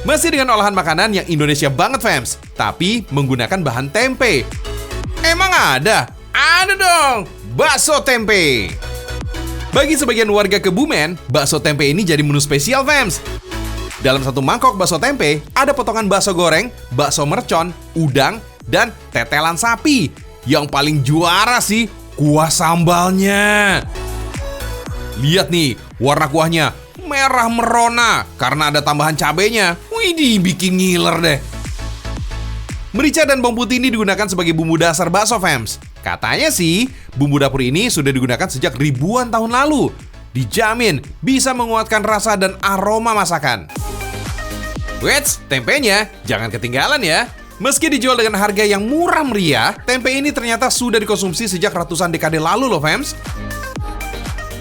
Masih dengan olahan makanan yang Indonesia banget, fams, tapi menggunakan bahan tempe. Emang ada? Ada dong, bakso tempe. Bagi sebagian warga Kebumen, bakso tempe ini jadi menu spesial, fams. Dalam satu mangkok bakso tempe, ada potongan bakso goreng, bakso mercon, udang, dan tetelan sapi. Yang paling juara sih, kuah sambalnya. Lihat nih, warna kuahnya merah merona karena ada tambahan cabenya. Widih, bikin ngiler deh. Merica dan bawang putih ini digunakan sebagai bumbu dasar bakso, fams. Katanya sih, bumbu dapur ini sudah digunakan sejak ribuan tahun lalu. Dijamin bisa menguatkan rasa dan aroma masakan. Wets, tempenya jangan ketinggalan ya. Meski dijual dengan harga yang murah meriah, tempe ini ternyata sudah dikonsumsi sejak ratusan dekade lalu loh, fams.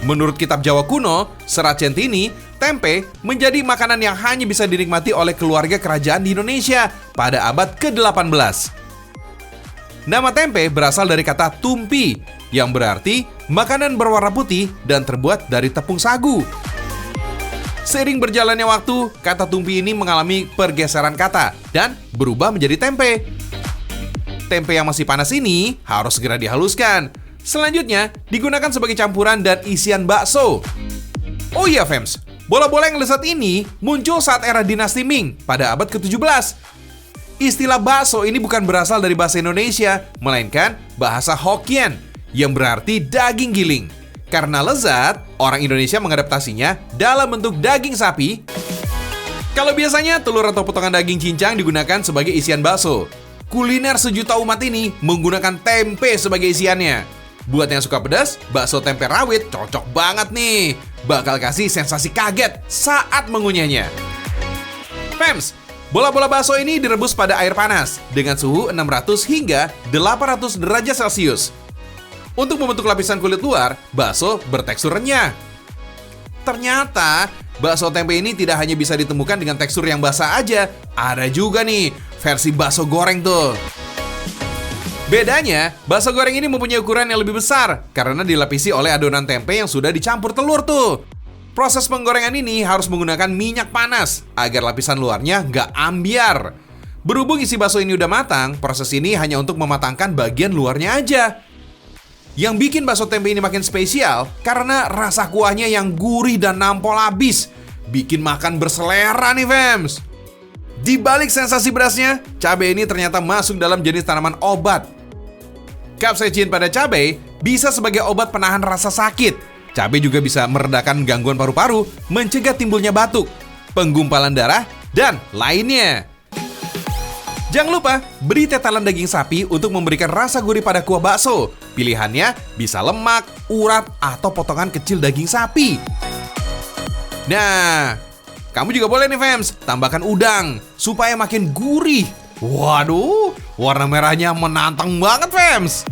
Menurut kitab Jawa kuno, Serat Centini, tempe menjadi makanan yang hanya bisa dinikmati oleh keluarga kerajaan di Indonesia pada abad ke-18. Nama tempe berasal dari kata tumpi, yang berarti makanan berwarna putih dan terbuat dari tepung sagu. Seiring berjalannya waktu, kata tumpi ini mengalami pergeseran kata dan berubah menjadi tempe. Tempe yang masih panas ini harus segera dihaluskan. Selanjutnya, digunakan sebagai campuran dan isian bakso. Oh iya, fams, bola-bola yang lezat ini muncul saat era dinasti Ming pada abad ke-17. Istilah bakso ini bukan berasal dari bahasa Indonesia, melainkan bahasa Hokkien, yang berarti daging giling. Karena lezat, orang Indonesia mengadaptasinya dalam bentuk daging sapi. Kalau biasanya telur atau potongan daging cincang digunakan sebagai isian bakso, kuliner sejuta umat ini menggunakan tempe sebagai isiannya. Buat yang suka pedas, bakso tempe rawit cocok banget nih. Bakal kasih sensasi kaget saat mengunyahnya. Fams, bola-bola bakso ini direbus pada air panas dengan suhu 600 hingga 800 derajat Celcius. Untuk membentuk lapisan kulit luar, bakso bertekstur renyah. Ternyata, bakso tempe ini tidak hanya bisa ditemukan dengan tekstur yang basah aja. Ada juga nih, versi bakso goreng tuh. Bedanya, bakso goreng ini mempunyai ukuran yang lebih besar karena dilapisi oleh adonan tempe yang sudah dicampur telur tuh. Proses penggorengan ini harus menggunakan minyak panas agar lapisan luarnya nggak ambiar. Berhubung isi bakso ini udah matang, proses ini hanya untuk mematangkan bagian luarnya aja. Yang bikin bakso tempe ini makin spesial karena rasa kuahnya yang gurih dan nampol abis. Bikin makan berselera nih, fams. Di balik sensasi berasnya, cabai ini ternyata masuk dalam jenis tanaman obat. Capsaicin pada cabai bisa sebagai obat penahan rasa sakit. Cabai juga bisa meredakan gangguan paru-paru, mencegah timbulnya batuk, penggumpalan darah, dan lainnya. Jangan lupa beri tetelan daging sapi untuk memberikan rasa gurih pada kuah bakso. Pilihannya bisa lemak, urat, atau potongan kecil daging sapi. Nah, kamu juga boleh nih, fams, tambahkan udang supaya makin gurih. Waduh, warna merahnya menantang banget, fams.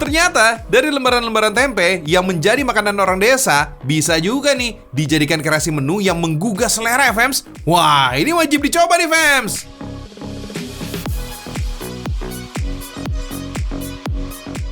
Ternyata dari lembaran-lembaran tempe yang menjadi makanan orang desa bisa juga nih dijadikan kreasi menu yang menggugah selera, fams. Wah, ini wajib dicoba nih, fams.